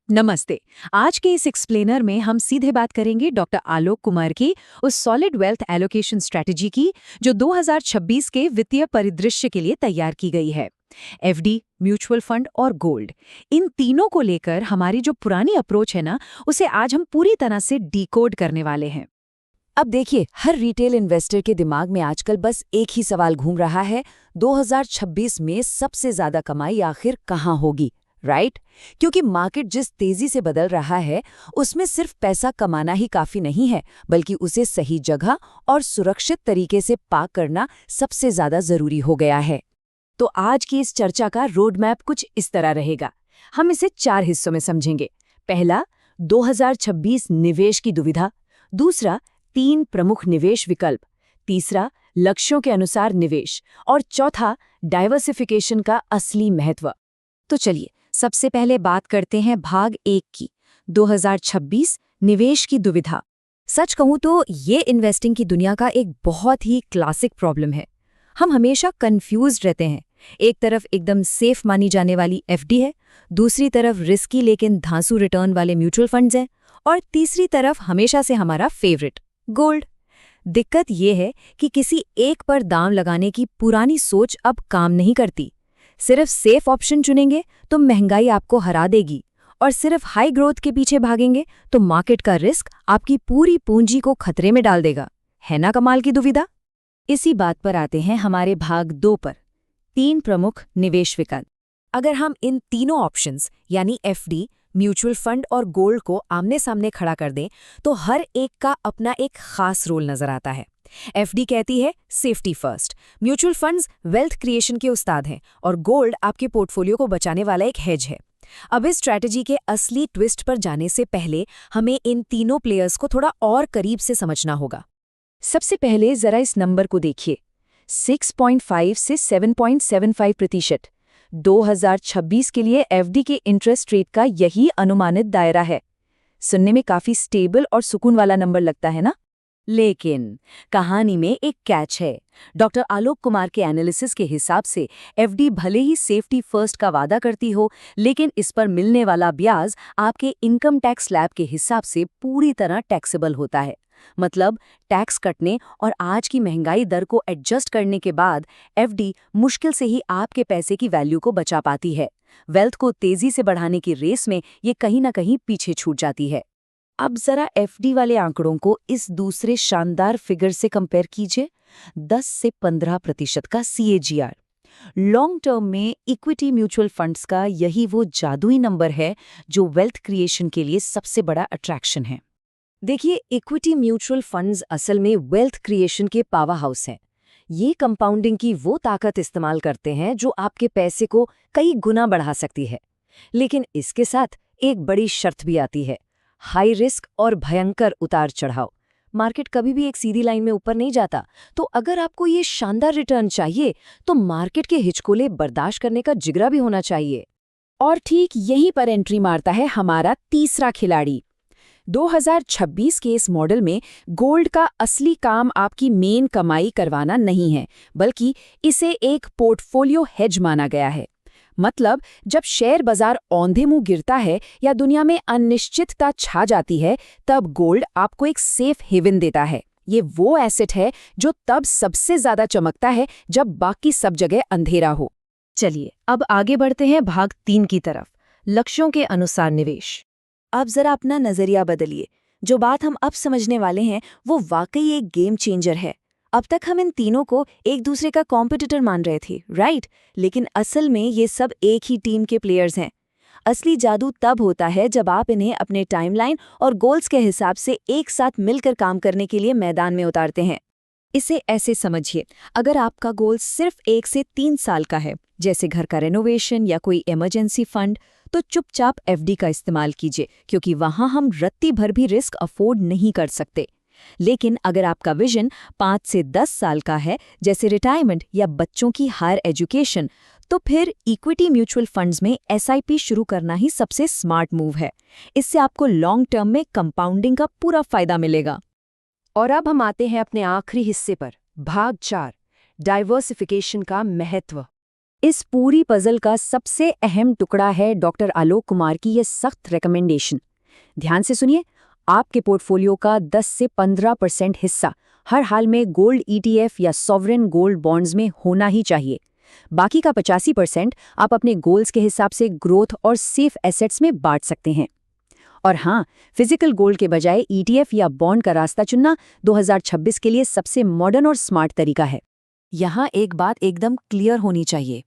नमस्ते। आज के इस एक्सप्लेनर में हम सीधे बात करेंगे डॉक्टर आलोक कुमार की उस सॉलिड वेल्थ एलोकेशन स्ट्रेटजी की जो 2026 के वित्तीय परिदृश्य के लिए तैयार की गई है। एफडी, म्यूचुअल फंड और गोल्ड, इन तीनों को लेकर हमारी जो पुरानी अप्रोच है ना, उसे आज हम पूरी तरह से डिकोड करने वाले हैं। अब देखिए, हर रिटेल इन्वेस्टर के दिमाग में आजकल बस एक ही सवाल घूम रहा है, 2026 में सबसे ज्यादा कमाई आखिर कहाँ होगी, राइट? क्योंकि मार्केट जिस तेजी से बदल रहा है, उसमें सिर्फ पैसा कमाना ही काफी नहीं है, बल्कि उसे सही जगह और सुरक्षित तरीके से पार्क करना सबसे ज्यादा जरूरी हो गया है। तो आज की इस चर्चा का रोड मैप कुछ इस तरह रहेगा। हम इसे 4 हिस्सों में समझेंगे। पहला, 2026 निवेश की दुविधा। दूसरा, 3 प्रमुख निवेश विकल्प। तीसरा, लक्ष्यों के अनुसार निवेश। और चौथा, डाइवर्सिफिकेशन का असली महत्व। तो चलिए, सबसे पहले बात करते हैं भाग 1 की, 2026 निवेश की दुविधा। सच कहूं तो ये इन्वेस्टिंग की दुनिया का एक बहुत ही क्लासिक प्रॉब्लम है। हम हमेशा कंफ्यूज्ड रहते हैं। एक तरफ एकदम सेफ मानी जाने वाली एफडी है, दूसरी तरफ रिस्की लेकिन धांसू रिटर्न वाले म्यूचुअल फंड्स हैं, और तीसरी तरफ हमेशा से हमारा फेवरेट गोल्ड। दिक्कत ये है कि किसी एक पर दाम लगाने की पुरानी सोच अब काम नहीं करती। सिर्फ सेफ ऑप्शन चुनेंगे तो महंगाई आपको हरा देगी, और सिर्फ हाई ग्रोथ के पीछे भागेंगे तो मार्केट का रिस्क आपकी पूरी पूंजी को खतरे में डाल देगा। है ना कमाल की दुविधा? इसी बात पर आते हैं हमारे भाग 2 पर, 3 प्रमुख निवेश विकल्प। अगर हम इन तीनों ऑप्शंस यानी एफडी, म्यूचुअल फंड और गोल्ड को आमने सामने खड़ा कर दें तो हर एक का अपना एक खास रोल नजर आता है। एफडी कहती है safety first, mutual funds wealth creation के उस्ताद हैं, और गोल्ड आपके पोर्टफोलियो को बचाने वाला एक हेज है। अब इस स्ट्रैटेजी के असली ट्विस्ट पर जाने से पहले हमें इन तीनों प्लेयर्स को थोड़ा और करीब से समझना होगा। सबसे पहले जरा इस नंबर को देखिए, 6.5 से 7.75%। 2026 के लिए एफडी के इंटरेस्ट रेट का यही अनुमानित दायरा है। सुनने में काफी स्टेबल और सुकून वाला नंबर लगता है ना? लेकिन कहानी में एक कैच है। डॉक्टर आलोक कुमार के एनालिसिस के हिसाब से एफडी भले ही सेफ्टी फर्स्ट का वादा करती हो, लेकिन इस पर मिलने वाला ब्याज आपके इनकम टैक्स स्लैब के हिसाब से पूरी तरह टैक्सेबल होता है। मतलब टैक्स कटने और आज की महंगाई दर को एडजस्ट करने के बाद एफडी मुश्किल से ही आपके पैसे की वैल्यू को बचा पाती है। वेल्थ को तेजी से बढ़ाने की रेस में ये कहीं ना कहीं पीछे छूट जाती है। अब जरा एफडी वाले आंकड़ों को इस दूसरे शानदार फिगर से कंपेयर कीजिए, 10 से 15% का सीएजीआर। लॉन्ग टर्म में इक्विटी म्यूचुअल फंड्स का यही वो जादुई नंबर है जो वेल्थ क्रिएशन के लिए सबसे बड़ा अट्रैक्शन है। देखिए, इक्विटी म्यूचुअल फंड्स असल में वेल्थ क्रिएशन के पावर हाउस हैं। ये कंपाउंडिंग की वो ताकत इस्तेमाल करते हैं जो आपके पैसे को कई गुना बढ़ा सकती है। लेकिन इसके साथ एक बड़ी शर्त भी आती है, हाई रिस्क और भयंकर उतार चढ़ाव। मार्केट कभी भी एक सीधी लाइन में ऊपर नहीं जाता, तो अगर आपको ये शानदार रिटर्न चाहिए तो मार्केट के हिचकोले बर्दाश्त करने का जिगरा भी होना चाहिए। और ठीक यहीं पर एंट्री मारता है हमारा तीसरा खिलाड़ी। 2026 के इस मॉडल में गोल्ड का असली काम आपकी मेन कमाई करवाना नहीं है, बल्कि इसे एक पोर्टफोलियो हेज माना गया है। मतलब जब शेयर बाजार औंधे मुंह गिरता है या दुनिया में अनिश्चितता छा जाती है, तब गोल्ड आपको एक सेफ हेवन देता है। ये वो एसेट है जो तब सबसे ज्यादा चमकता है जब बाकी सब जगह अंधेरा हो। चलिए, अब आगे बढ़ते हैं भाग 3 की तरफ, लक्ष्यों के अनुसार निवेश। अब जरा अपना नजरिया बदलिए। जो बात हम अब समझने वाले हैं वो वाकई एक गेम चेंजर है। अब तक हम इन तीनों को एक दूसरे का कॉम्पिटिटर मान रहे थे, राइट? लेकिन असल में ये सब एक ही टीम के प्लेयर्स हैं। असली जादू तब होता है जब आप इन्हें अपने टाइमलाइन और गोल्स के हिसाब से एक साथ मिलकर काम करने के लिए मैदान में उतारते हैं। इसे ऐसे समझिए, अगर आपका गोल सिर्फ 1 से 3 साल का है, जैसे घर का रेनोवेशन या कोई इमरजेंसी फंड, तो चुपचाप एफडी का इस्तेमाल कीजिए, क्योंकि वहां हम रत्ती भर भी रिस्क अफोर्ड नहीं कर सकते। लेकिन अगर आपका विजन 5 से 10 साल का है, जैसे रिटायरमेंट या बच्चों की हायर एजुकेशन, तो फिर इक्विटी म्यूचुअल फंड्स में एसआईपी शुरू करना ही सबसे स्मार्ट मूव है। इससे आपको लॉन्ग टर्म में कंपाउंडिंग का पूरा फायदा मिलेगा। और अब हम आते हैं अपने आखिरी हिस्से पर, भाग 4, डाइवर्सिफिकेशन का महत्व। इस पूरी पजल का सबसे अहम टुकड़ा है डॉक्टर आलोक कुमार की ये सख्त रिकमेंडेशन। ध्यान से सुनिए, आपके पोर्टफोलियो का 10 से 15% हिस्सा हर हाल में गोल्ड ईटीएफ या सॉवरेन गोल्ड बॉन्ड्स में होना ही चाहिए। बाकी का 85% आप अपने गोल्स के हिसाब से ग्रोथ और सेफ एसेट्स में बांट सकते हैं। और हाँ, फिजिकल गोल्ड के बजाय ईटीएफ या बॉन्ड का रास्ता चुनना 2026 के लिए सबसे मॉडर्न और स्मार्ट तरीका है। यहाँ एक बात एकदम क्लियर होनी चाहिए,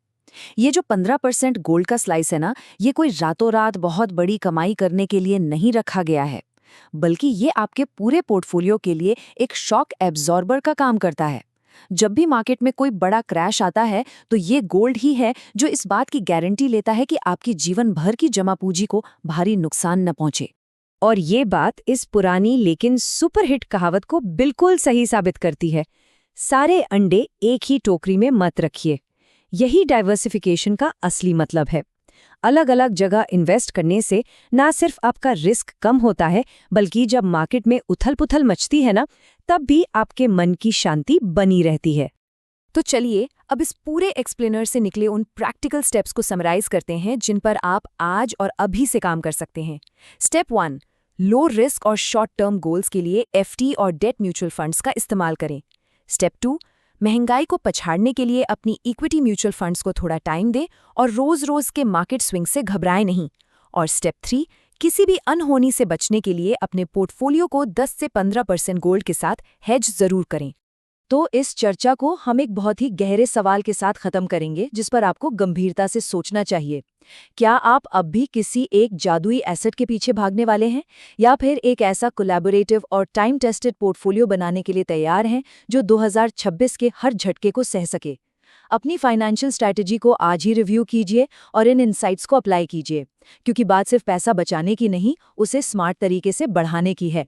ये जो 15% गोल्ड का स्लाइस है ना, ये कोई रातों रात बहुत बड़ी कमाई करने के लिए नहीं रखा गया है, बल्कि ये आपके पूरे पोर्टफोलियो के लिए एक शॉक एब्जॉर्बर का काम करता है। जब भी मार्केट में कोई बड़ा क्रैश आता है तो ये गोल्ड ही है जो इस बात की गारंटी लेता है कि आपकी जीवन भर की जमा पूंजी को भारी नुकसान न पहुंचे। और ये बात इस पुरानी लेकिन सुपरहिट कहावत को बिल्कुल सही साबित करती है, सारे अंडे एक ही टोकरी में मत रखिए। यही डाइवर्सिफिकेशन का असली मतलब है। अलग अलग जगह इन्वेस्ट करने से ना सिर्फ आपका रिस्क कम होता है, बल्कि जब मार्केट में उथल-पुथल मचती है ना, तब भी आपके मन की शांति बनी रहती है। तो चलिए अब इस पूरे एक्सप्लेनर से निकले उन प्रैक्टिकल स्टेप्स को समराइज करते हैं जिन पर आप आज और अभी से काम कर सकते हैं। स्टेप 1, लो रिस्क और शॉर्ट टर्म गोल्स के लिए एफडी और डेट म्यूचुअल फंड्स का इस्तेमाल करें। स्टेप 2, महंगाई को पछाड़ने के लिए अपनी इक्विटी म्यूचुअल फंड्स को थोड़ा टाइम दें और रोज-रोज के मार्केट स्विंग से घबराएं नहीं। और स्टेप 3, किसी भी अनहोनी से बचने के लिए अपने पोर्टफोलियो को 10 से 15% गोल्ड के साथ हेज जरूर करें। तो इस चर्चा को हम एक बहुत ही गहरे सवाल के साथ खत्म करेंगे, जिस पर आपको गंभीरता से सोचना चाहिए। क्या आप अब भी किसी एक जादुई एसेट के पीछे भागने वाले हैं, या फिर एक ऐसा कोलैबोरेटिव और टाइम टेस्टेड पोर्टफोलियो बनाने के लिए तैयार हैं जो 2026 के हर झटके को सह सके? अपनी फाइनेंशियल स्ट्रैटेजी को आज ही रिव्यू कीजिए और इन इनसाइट्स को अप्लाई कीजिए, क्योंकि बात सिर्फ पैसा बचाने की नहीं, उसे स्मार्ट तरीके से बढ़ाने की है।